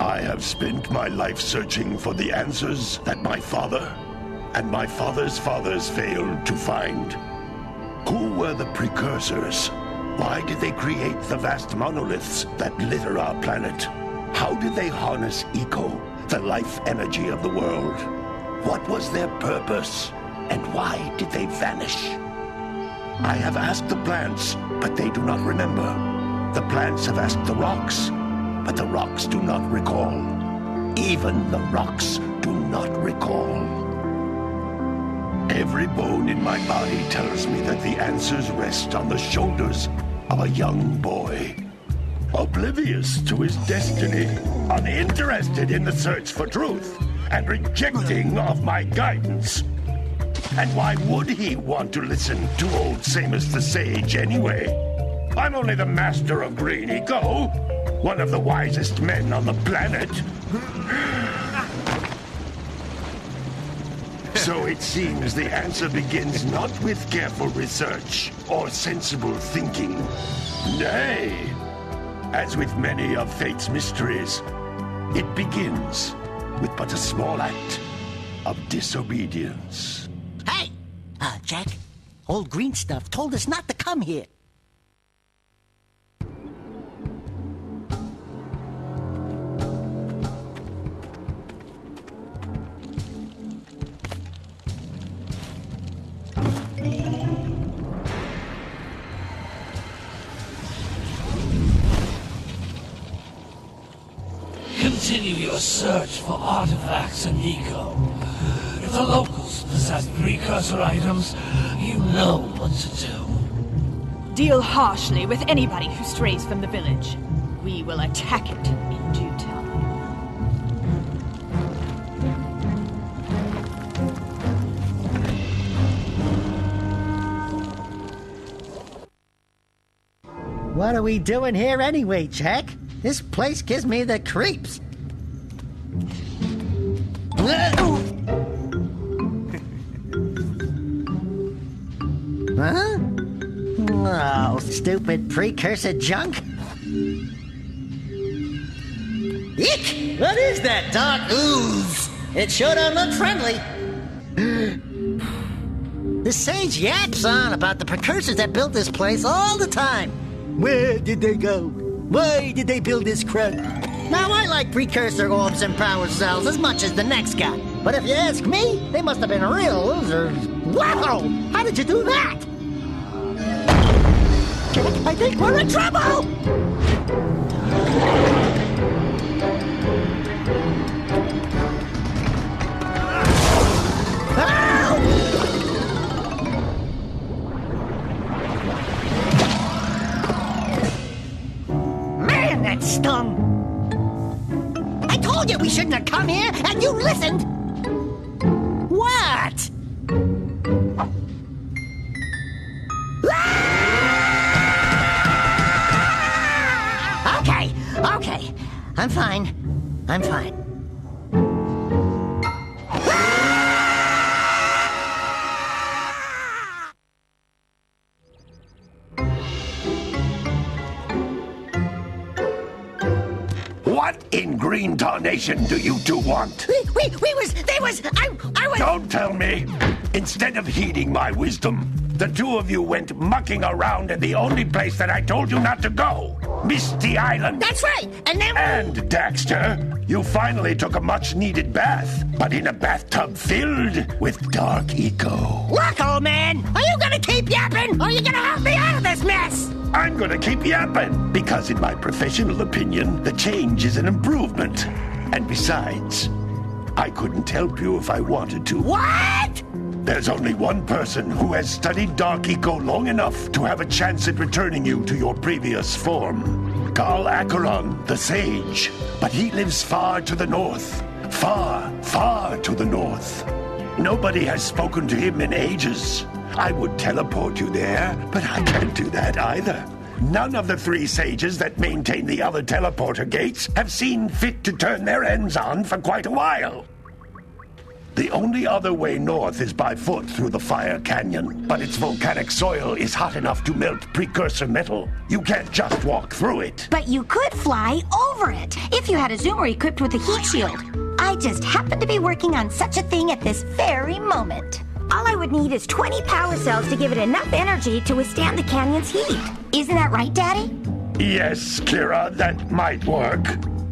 I have spent my life searching for the answers that my father and my father's fathers failed to find. Who were the precursors? Why did they create the vast monoliths that litter our planet? How did they harness eco, the life energy of the world? What was their purpose? And why did they vanish? I have asked the plants, but they do not remember. The plants have asked the rocks, but the rocks do not recall. Even the rocks do not recall. Every bone in my body tells me that the answers rest on the shoulders of a young boy. Oblivious to his destiny, uninterested in the search for truth, and rejecting of my guidance. And why would he want to listen to old Samus the Sage anyway? I'm only the master of green eco, one of the wisest men on the planet. So it seems the answer begins not with careful research or sensible thinking. Nay, as with many of fate's mysteries, it begins with but a small act of disobedience. Hey! Jack, old green stuff told us not to come here. Continue your search for artifacts and eco. If the locals possess precursor items, you know what to do. Deal harshly with anybody who strays from the village. We will attack it in due time. What are we doing here anyway, Jack? This place gives me the creeps. Huh? Oh, stupid precursor junk. Eek! What is that dark ooze? It sure don't look friendly. The sage yaps on about the precursors that built this place all the time. Where did they go? Why did they build this crud? Now, I like precursor orbs and power cells as much as the next guy. But if you ask me, they must have been real losers. Wow! How did you do that? I think we're in trouble! Man, that stung! I told you we shouldn't have come here, and you listened! What? Okay. I'm fine. What in green tarnation do you two want? I was... Don't tell me! Instead of heeding my wisdom, The two of you went mucking around in the only place that I told you not to go, Misty Island. That's right. And then... And, Daxter, you finally took a much-needed bath, but in a bathtub filled with dark eco. Look, old man, are you gonna keep yapping, or are you gonna help me out of this mess? I'm gonna keep yapping, because in my professional opinion, the change is an improvement. And besides, I couldn't help you if I wanted to. What? There's only one person who has studied Dark Eco long enough to have a chance at returning you to your previous form. Carl Acheron, the Sage. But he lives far to the north. Far, far to the north. Nobody has spoken to him in ages. I would teleport you there, but I can't do that either. None of the three sages that maintain the other teleporter gates have seen fit to turn their ends on for quite a while. The only other way north is by foot through the Fire Canyon, but its volcanic soil is hot enough to melt precursor metal. You can't just walk through it. But you could fly over it if you had a zoomer equipped with a heat shield. I just happen to be working on such a thing at this very moment. All I would need is 20 power cells to give it enough energy to withstand the canyon's heat. Isn't that right, Daddy? Yes, Kira, that might work.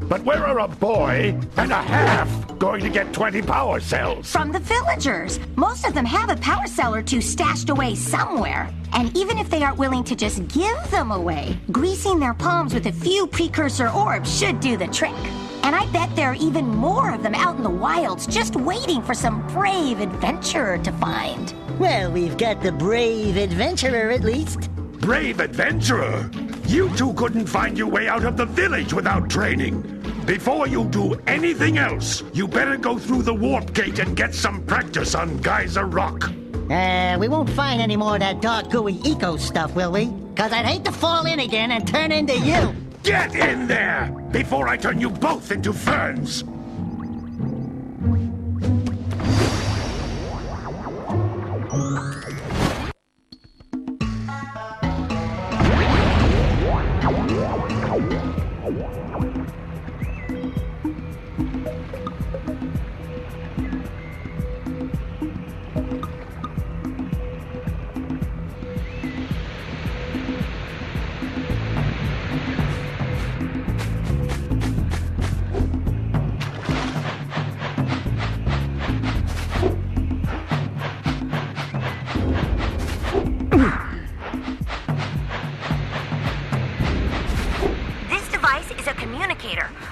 But where are a boy and a half going to get 20 power cells? From the villagers. Most of them have a power cell or two stashed away somewhere. And even if they aren't willing to just give them away, greasing their palms with a few precursor orbs should do the trick. And I bet there are even more of them out in the wilds just waiting for some brave adventurer to find. Well, we've got the brave adventurer at least. Brave adventurer? You two couldn't find your way out of the village without training. Before you do anything else, you better go through the warp gate and get some practice on Geyser Rock. We won't find any more of that dark gooey eco stuff, will we? Because I'd hate to fall in again and turn into you. Get in there before I turn you both into ferns.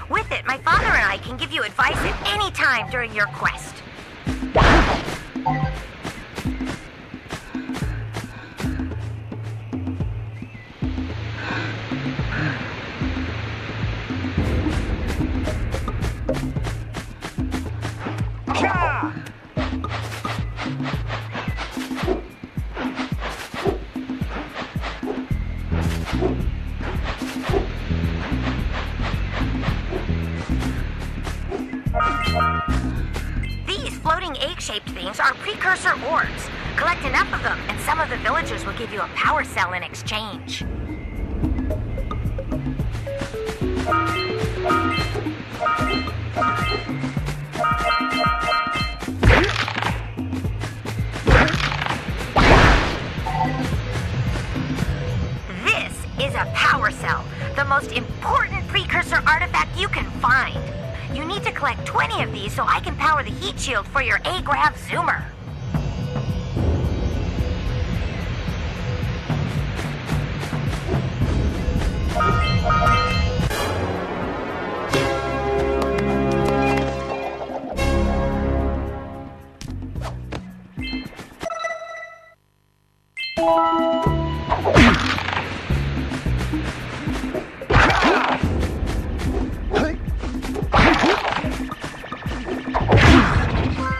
With it, my father and I can give you advice at any time during your quest. Egg-shaped things are precursor orbs. Collect enough of them, and some of the villagers will give you a power cell in exchange. This is a power cell, the most important precursor artifact you can find. You need to collect 20 of these so I can power the heat shield for your A-Grav zoomer.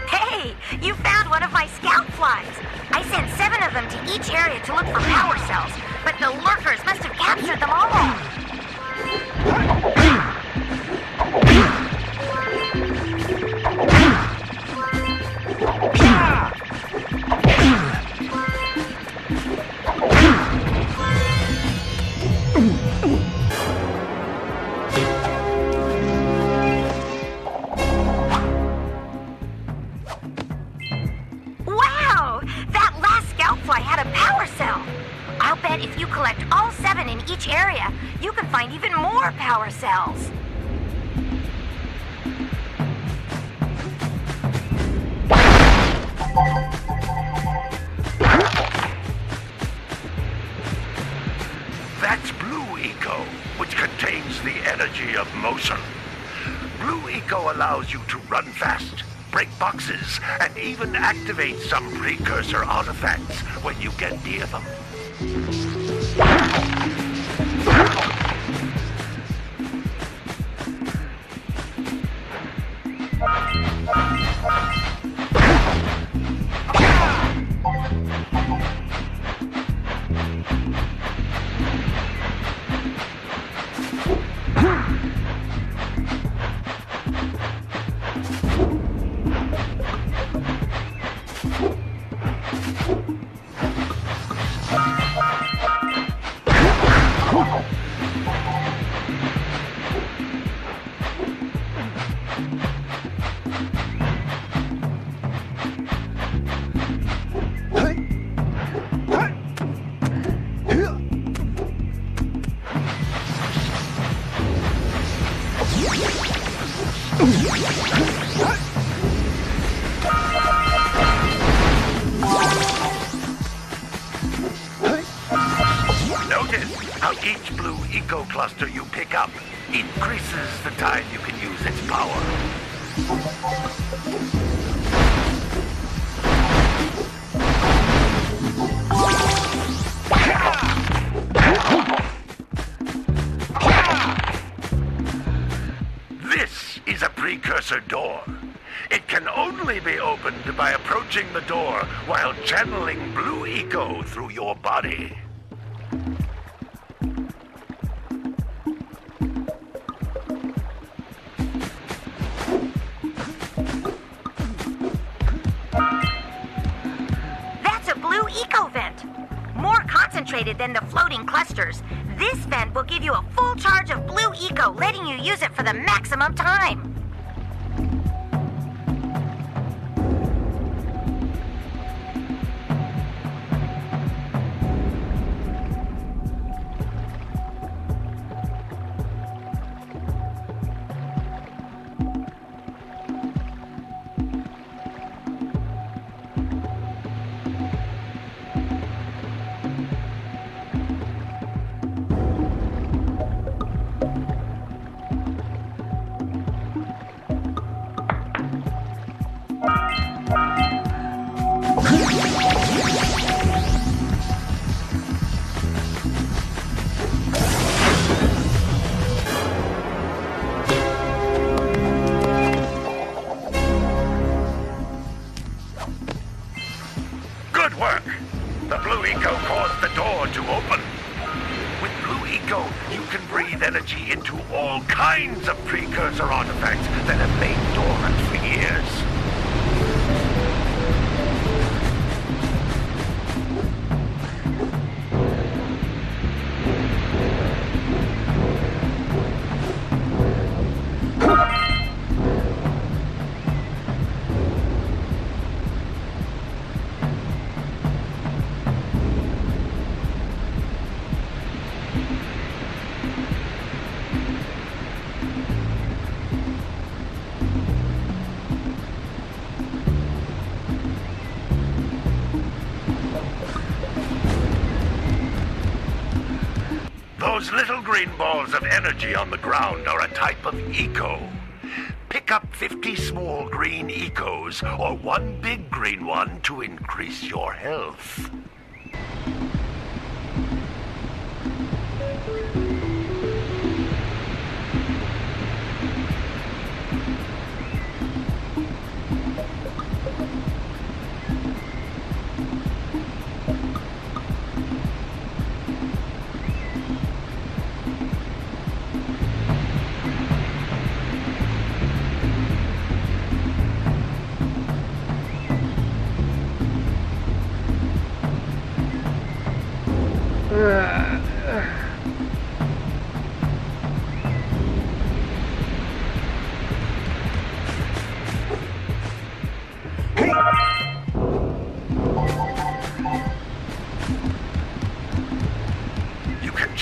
Hey, you found 7 in each area, you can find even more power cells. That's Blue Eco, which contains the energy of motion. Blue Eco allows you to run fast, break boxes, and even activate some precursor artifacts when you get near them. Notice how each Blue Eco cluster you pick up increases the time you can use its power. This is a precursor door. It can only be opened by approaching the door while channeling Blue Eco through your body. That's a Blue Eco vent. More concentrated than the floating clusters. This vent will give you a full charge of Blue Eco, letting you use it for the maximum time. Good work! The Blue Eco caused the door to open. With Blue Eco, you can breathe energy into all kinds of precursor artifacts that have lain dormant for years. Those little green balls of energy on the ground are a type of eco. Pick up 50 small green ecos or one big green one to increase your health.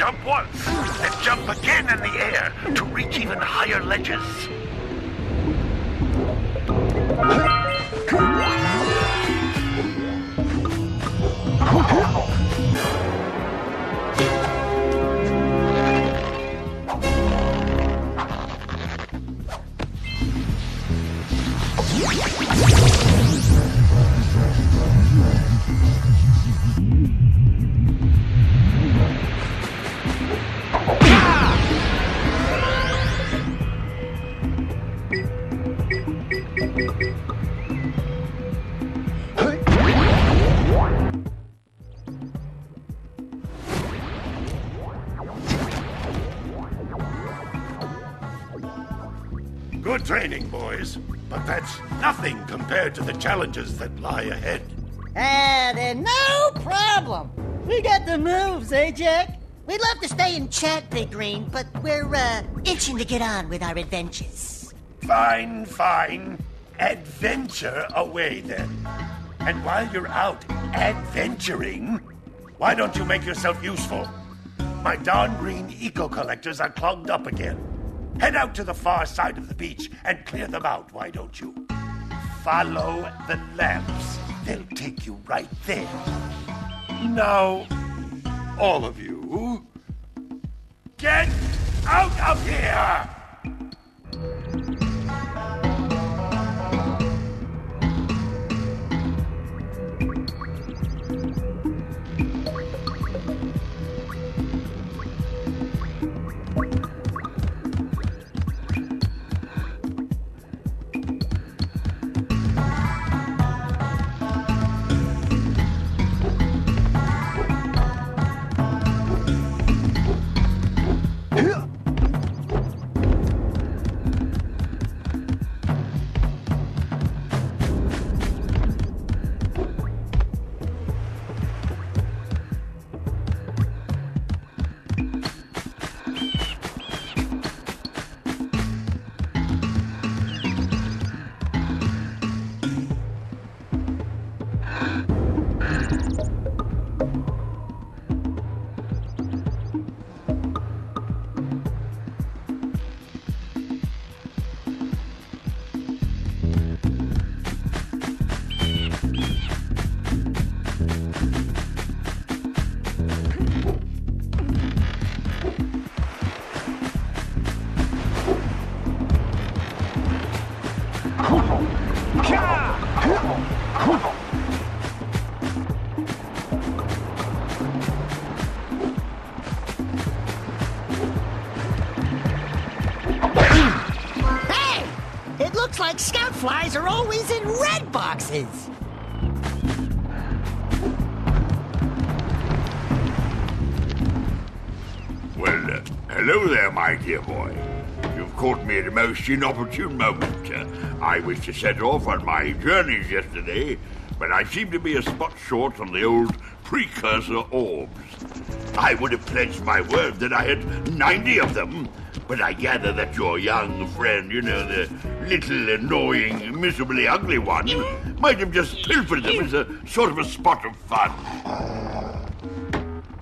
jump once, then jump again in the air to reach even higher ledges. Good training, boys, but that's nothing compared to the challenges that lie ahead. Then no problem. We got the moves, eh, Jack? We'd love to stay and chat, Big Green, but we're, itching to get on with our adventures. Fine, fine. Adventure away, then. And while you're out adventuring, why don't you make yourself useful? My darn green eco-collectors are clogged up again. Head out to the far side of the beach and clear them out, why don't you? Follow the lamps. They'll take you right there. Now, all of you, get out of here! Like scout flies are always in red boxes. Well, hello there, my dear boy. You've caught me at a most inopportune moment. I was to set off on my journeys yesterday, but I seem to be a spot short on the old precursor orbs. I would have pledged my word that I had 90 of them, but I gather that your young friend, you know, the little annoying, miserably ugly one, might have just pilfered them as a sort of a spot of fun.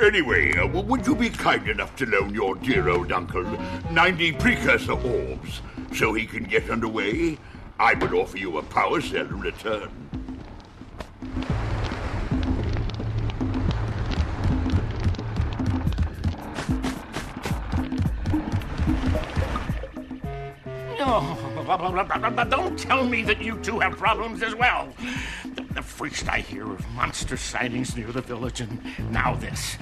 Anyway, would you be kind enough to loan your dear old uncle 90 precursor orbs so he can get underway? I would offer you a power cell in return. Don't tell me that you two have problems as well. First I hear of monster sightings near the village, and now this.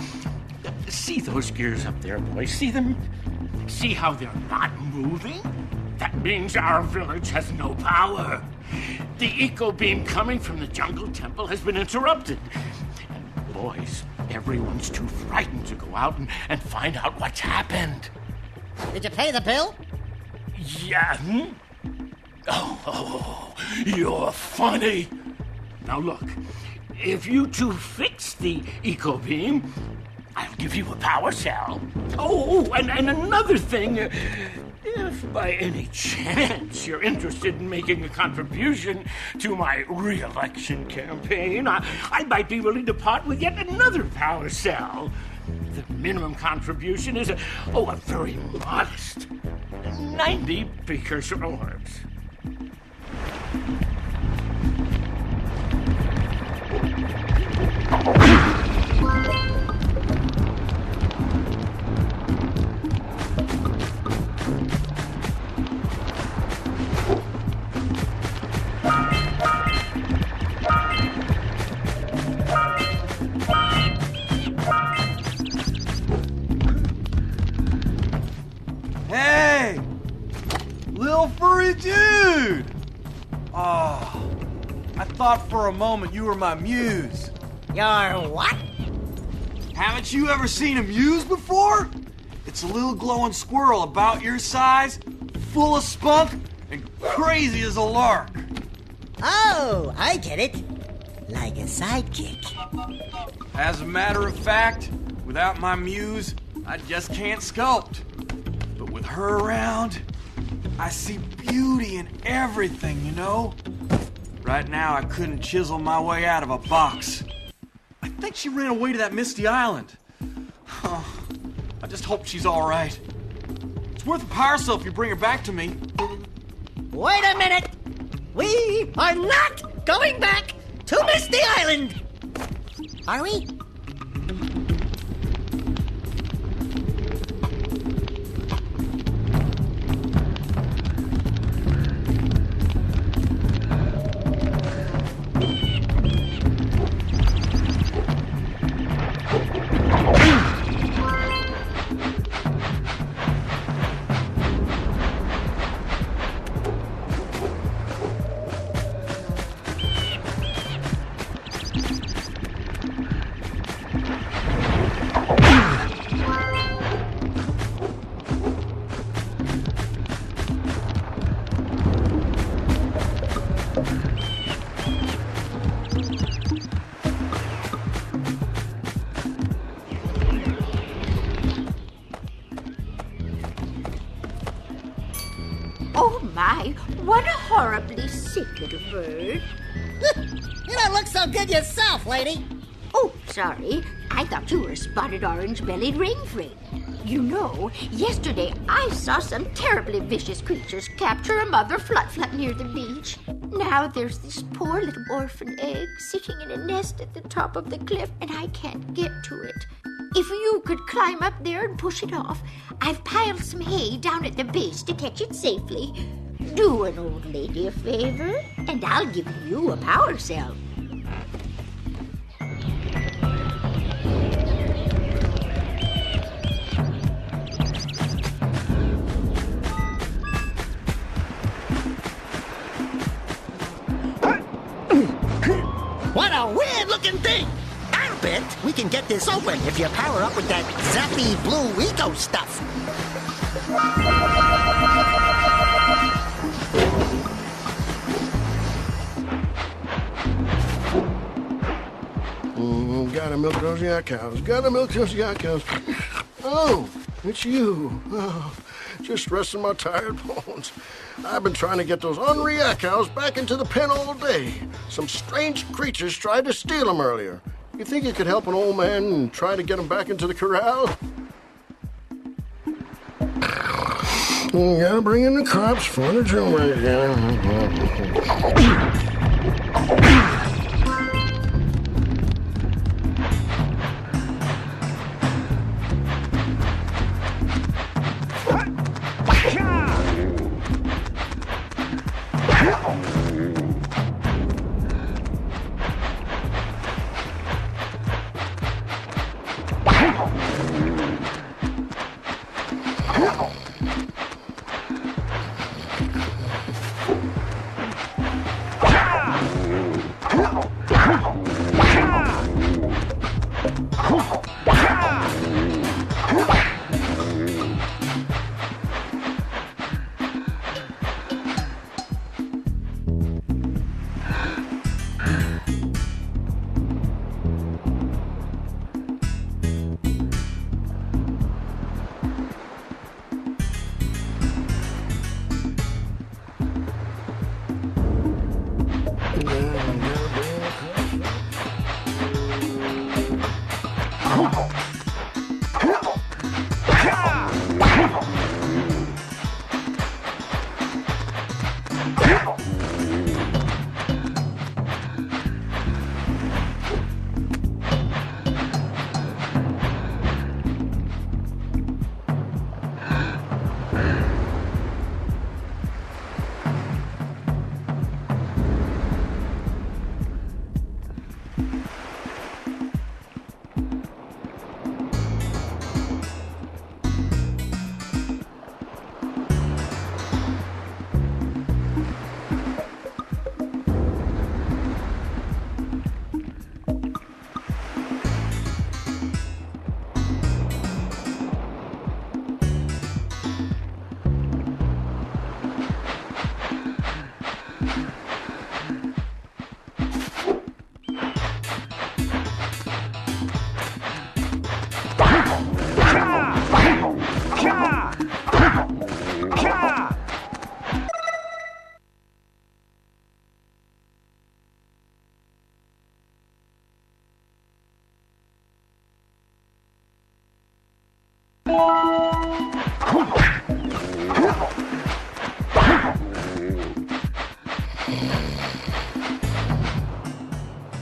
See those gears up there, boys? See them? See how they're not moving? That means our village has no power. The eco beam coming from the jungle temple has been interrupted. And boys, everyone's too frightened to go out and find out what's happened. Did you pay the bill? Yeah. Oh, you're funny. Now look, if you two fix the eco beam, I'll give you a power cell. Oh, and another thing, if by any chance you're interested in making a contribution to my re-election campaign, I might be willing to part with yet another power cell. The minimum contribution is a very modest 90 precursor orbs. Hey! Lil furry dude! Oh, I thought for a moment you were my muse. Your what? Haven't you ever seen a muse before? It's a little glowing squirrel about your size, full of spunk, and crazy as a lark. Oh, I get it. Like a sidekick. As a matter of fact, without my muse, I just can't sculpt. But with her around, I see beauty in everything, you know? Right now, I couldn't chisel my way out of a box. I think she ran away to that misty island. I just hope she's all right. It's worth a power cell if you bring her back to me. Wait a minute! We are not going back to Misty Island! Are we? Oh my, what a horribly sick little bird. You don't look so good yourself, lady. Oh, sorry. I thought you were a spotted orange-bellied rainframe. You know, yesterday I saw some terribly vicious creatures capture a mother flut-flut near the beach. Now there's this poor little orphan egg sitting in a nest at the top of the cliff, and I can't get to it. If you could climb up there and push it off, I've piled some hay down at the base to catch it safely. Do an old lady a favor, and I'll give you a power cell. What a weird-looking thing! I'll bet we can get this open if you power up with that zappy blue eco stuff. Gotta milk those yak cows. Gotta milk those yak cows. Oh, it's you. Oh, just resting my tired bones. I've been trying to get those ornery yak cows back into the pen all day. Some strange creatures tried to steal them earlier. You think you could help an old man and try to get them back into the corral? You gotta bring in the cops for the drill right now.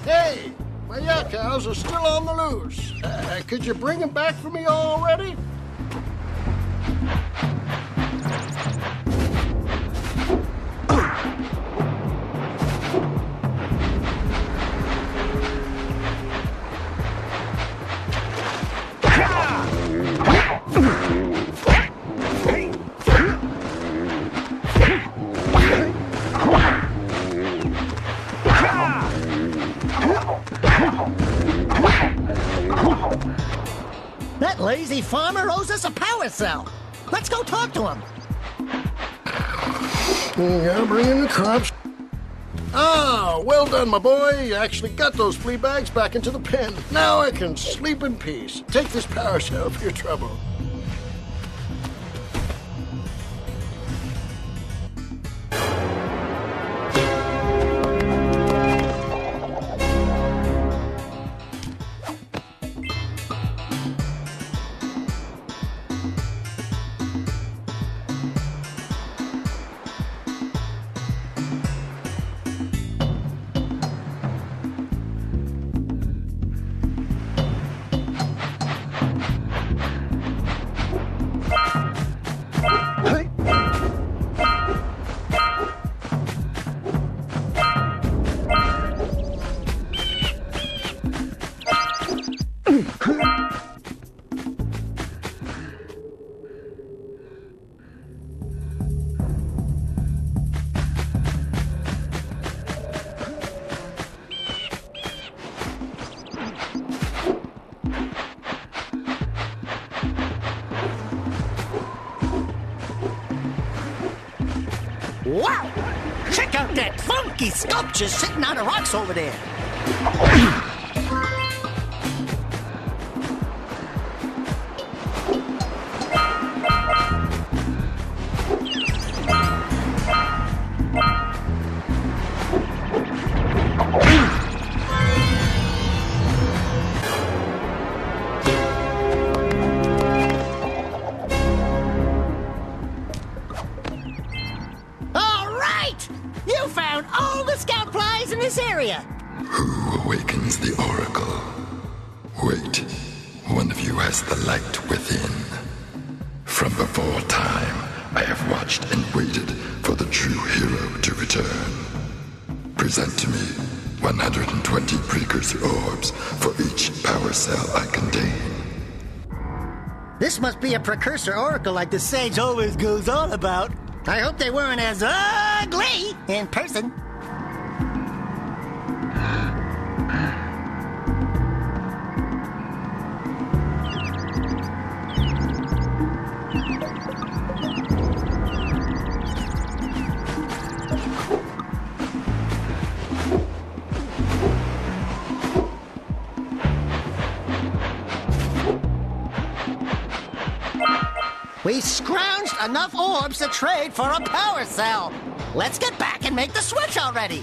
Hey, my yak cows are still on the loose. Could you bring them back for me already? That lazy farmer owes us a power cell. Let's go talk to him. Yeah, bring in the cops. Ah, well done, my boy. You actually got those flea bags back into the pen. Now I can sleep in peace. Take this power cell for your trouble. Wow! Check out that funky sculpture sitting on the rocks over there. You found all the scout flies in this area! Who awakens the oracle? Wait, one of you has the light within. From before time, I have watched and waited for the true hero to return. Present to me 120 precursor orbs for each power cell I contain. This must be a precursor oracle like the sage always goes on about. I hope they weren't as ugly in person. We scrounged enough orbs to trade for a power cell. Let's get back and make the switch already.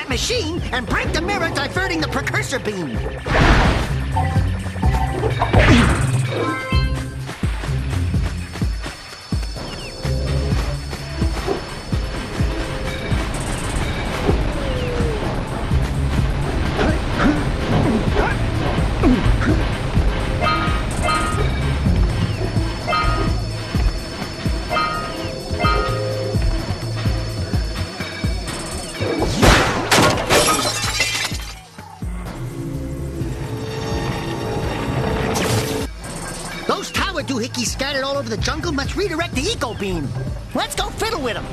Machine and break the mirror diverting the precursor beam. Doohickeys scattered all over the jungle must redirect the eco beam. Let's go fiddle with them.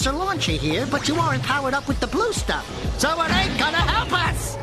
precursor launcher here, but you aren't powered up with the blue stuff, so it ain't gonna help us!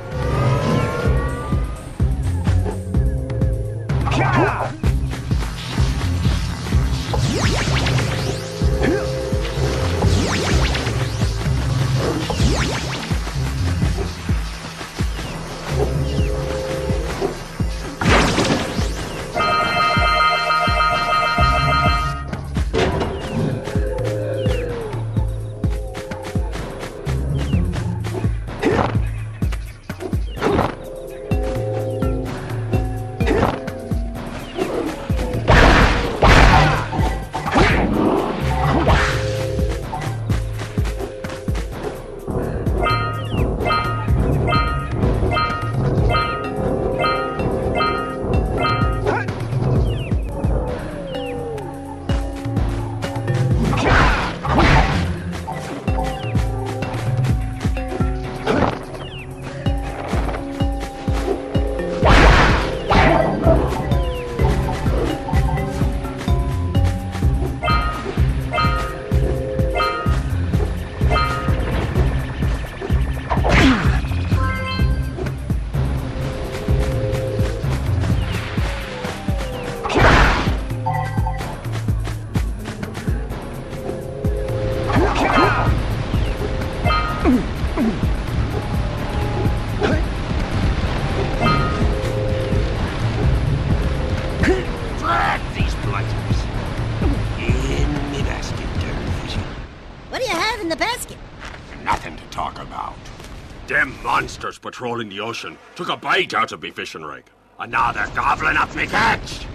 Monsters patrolling the ocean took a bite out of me fishing rig. And now they're gobbling up me catch.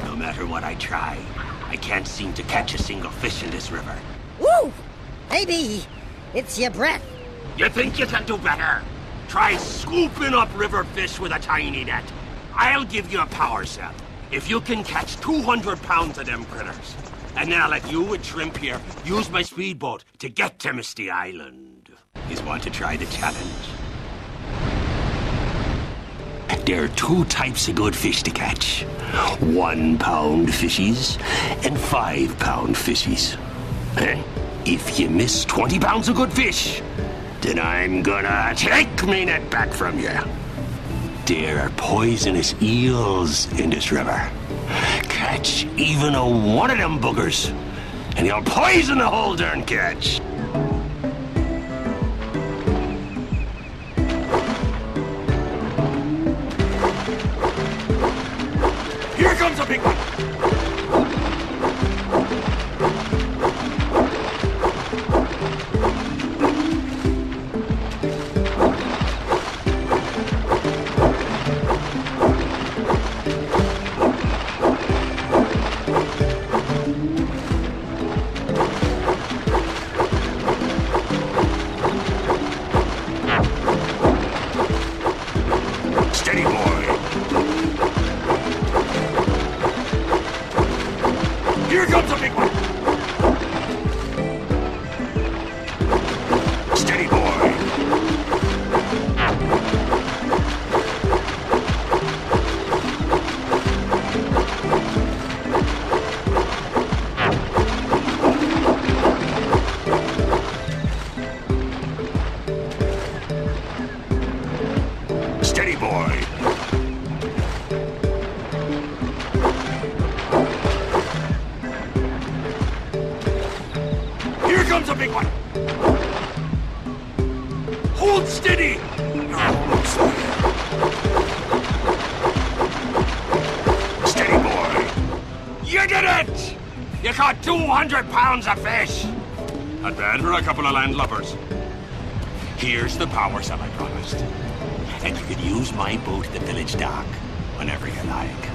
No matter what I try, I can't seem to catch a single fish in this river. Woo! Maybe it's your breath. You think you can do better? Try scooping up river fish with a tiny net. I'll give you a power cell if you can catch 200 pounds of them critters. And then I'll let you and Shrimp here use my speedboat to get to Misty Island. You want to try the challenge? There are two types of good fish to catch. 1 pound fishies and 5 pound fishies. If you miss 20 pounds of good fish, then I'm gonna take me net back from you. There are poisonous eels in this river. Catch even one of them buggers, and you'll poison the whole darn catch. Here comes a big one! Steady, boy! Here comes a big one! Steady, boy! Steady, boy! Here comes a big one! Hold steady! Steady, boy! You did it! You caught 200 pounds of fish! Not bad for a couple of landlubbers. Here's the power cell I promised. And you can use my boat at the village dock whenever you like.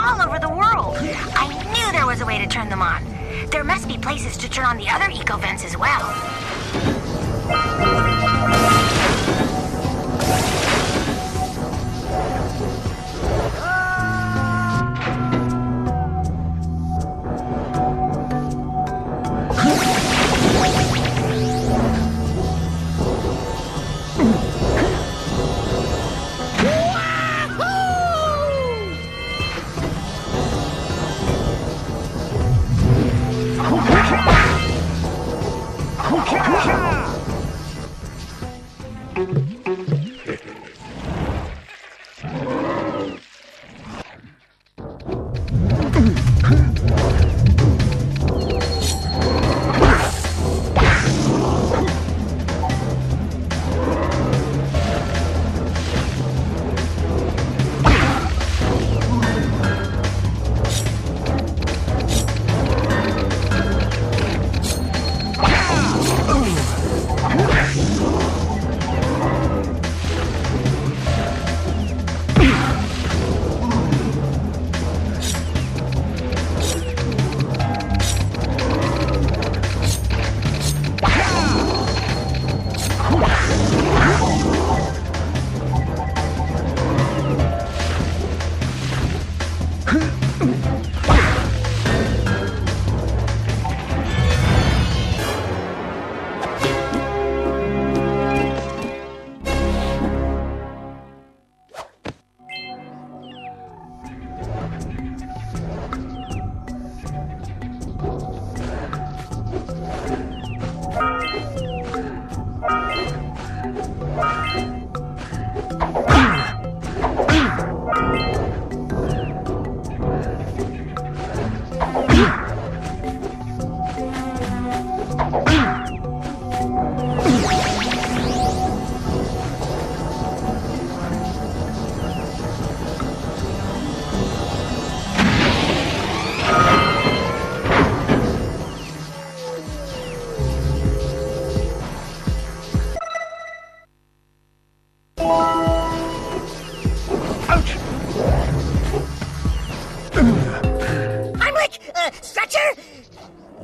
all over the world. I knew there was a way to turn them on. There must be places to turn on the other eco vents as well.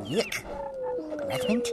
Yuck. Breath mint?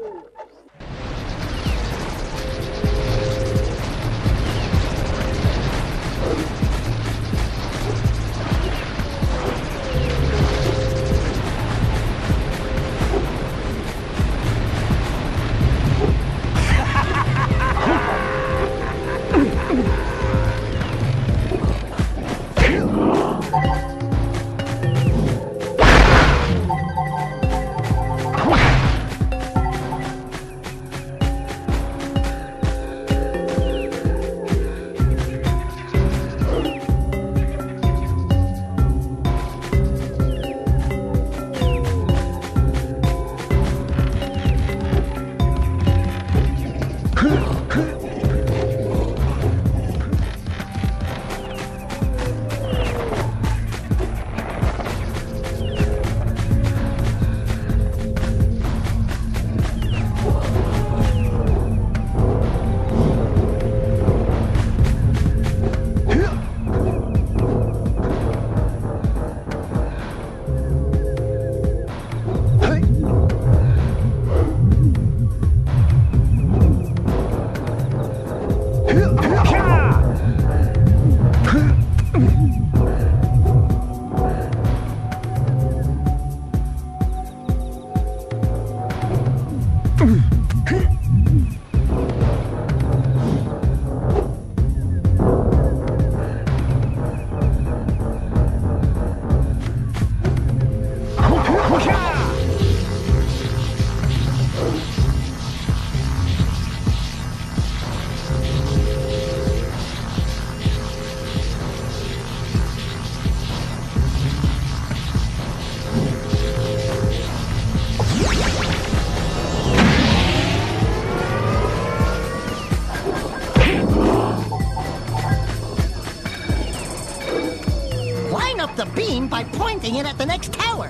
The beam by pointing it at the next tower.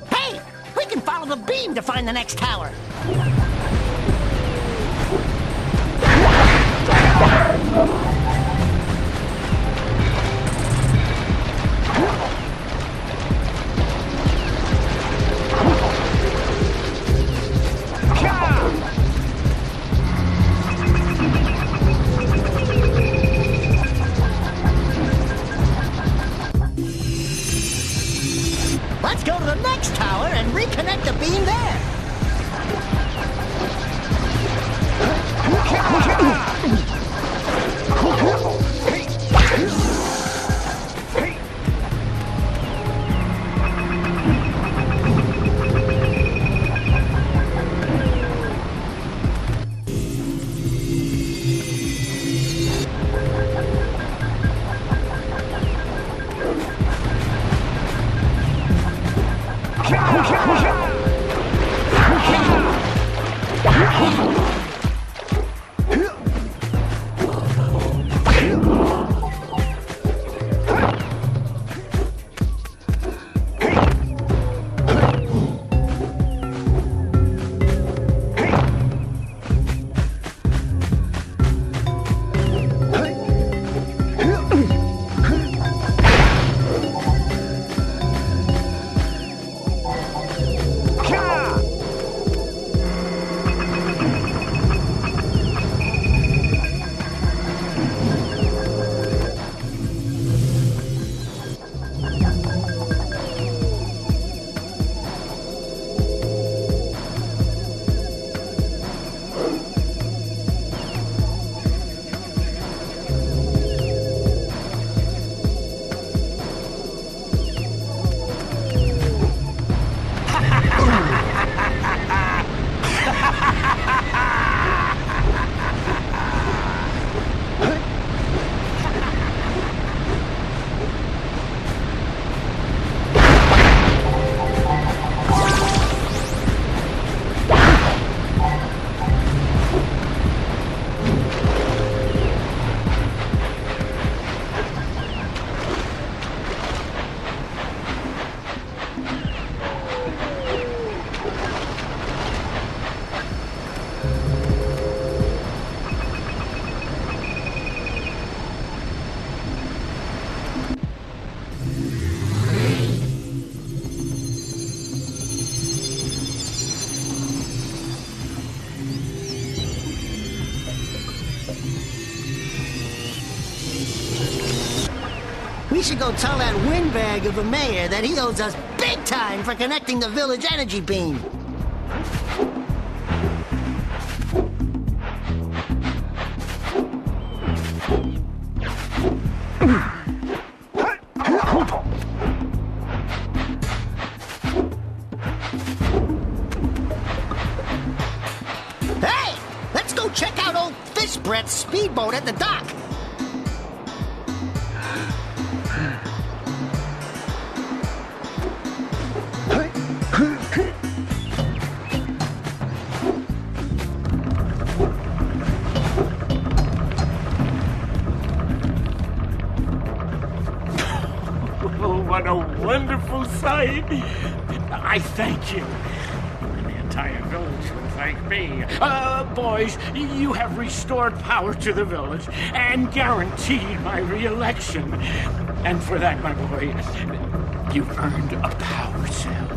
Hey, we can follow the beam to find the next tower. We should go tell that windbag of a mayor that he owes us big time for connecting the village energy beam. Hey! Let's go check out old Fish Brett's speedboat at the dock. Oh, what a wonderful sight! I thank you. The entire village will thank me. Boys, you have restored power to the village and guaranteed my re-election. And for that, my boy, you've earned a power cell.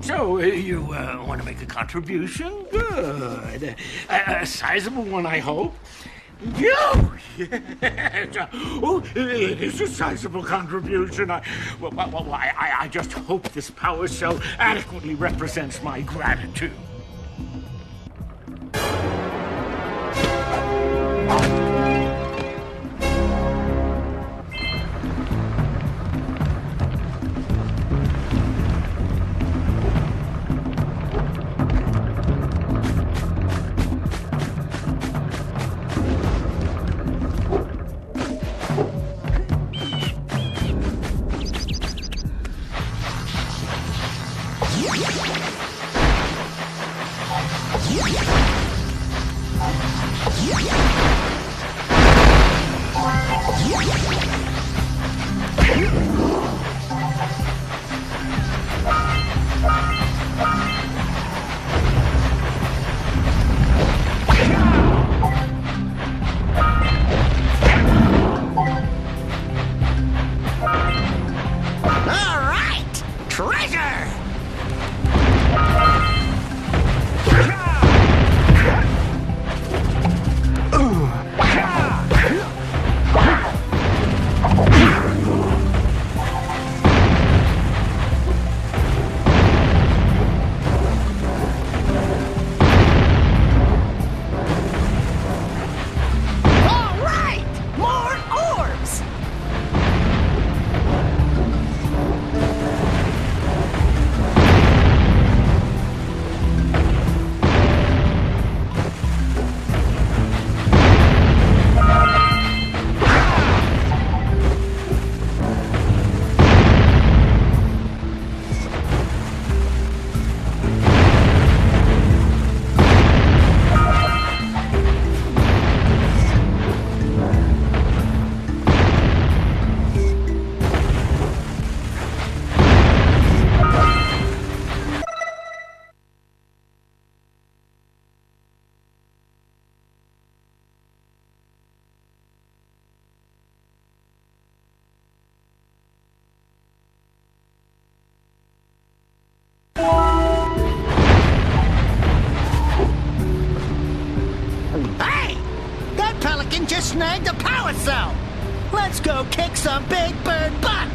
So, you want to make a contribution? Good. A sizable one, I hope. Yes. Oh, it is a sizable contribution. I just hope this power cell adequately represents my gratitude. just snagged a power cell! Let's go kick some big bird butt!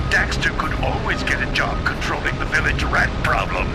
Daxter could always get a job controlling the village rat problem.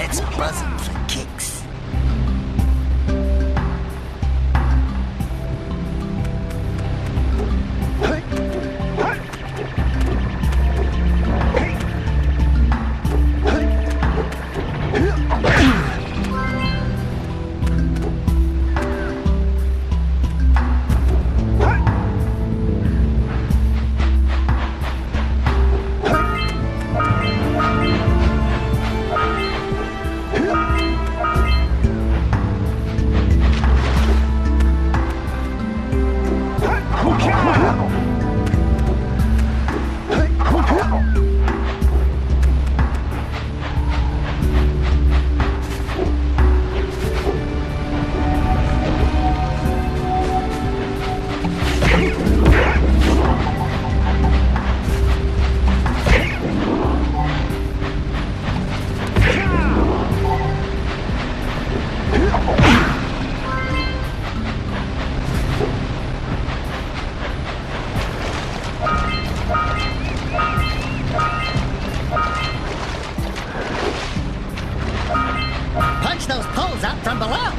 Let's buzz him for kicks. Punch those poles out from below.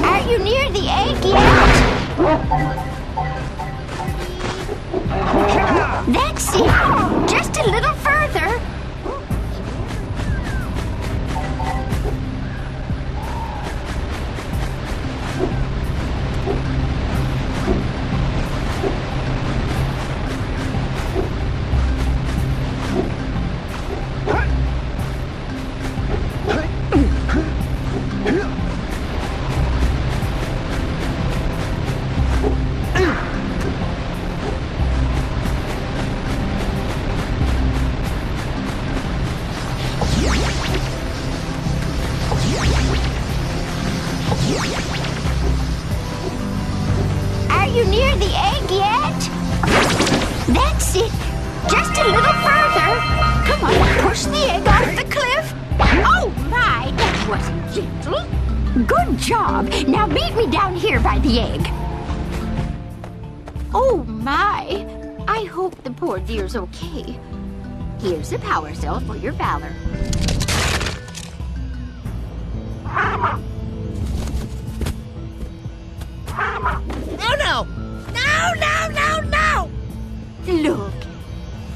Are you near the egg yet? That's it. Just a little further. Are you near the egg yet? That's it. Just a little further. Come on, push the egg off the cliff. Oh my, that wasn't gentle. Good job. Now meet me down here by the egg. Oh my. I hope the poor dear's okay. Here's a power cell for your valor. Oh no! No, no, no, no! Look,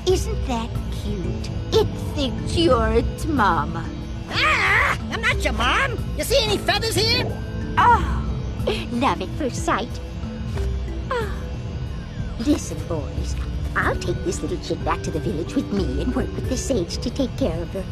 isn't that cute? It thinks you're its mama. Ah! I'm not your mom! You see any feathers here? Oh, love at first sight. Oh. Listen, boys, I'll take this little chick back to the village with me and work with the sage to take care of her.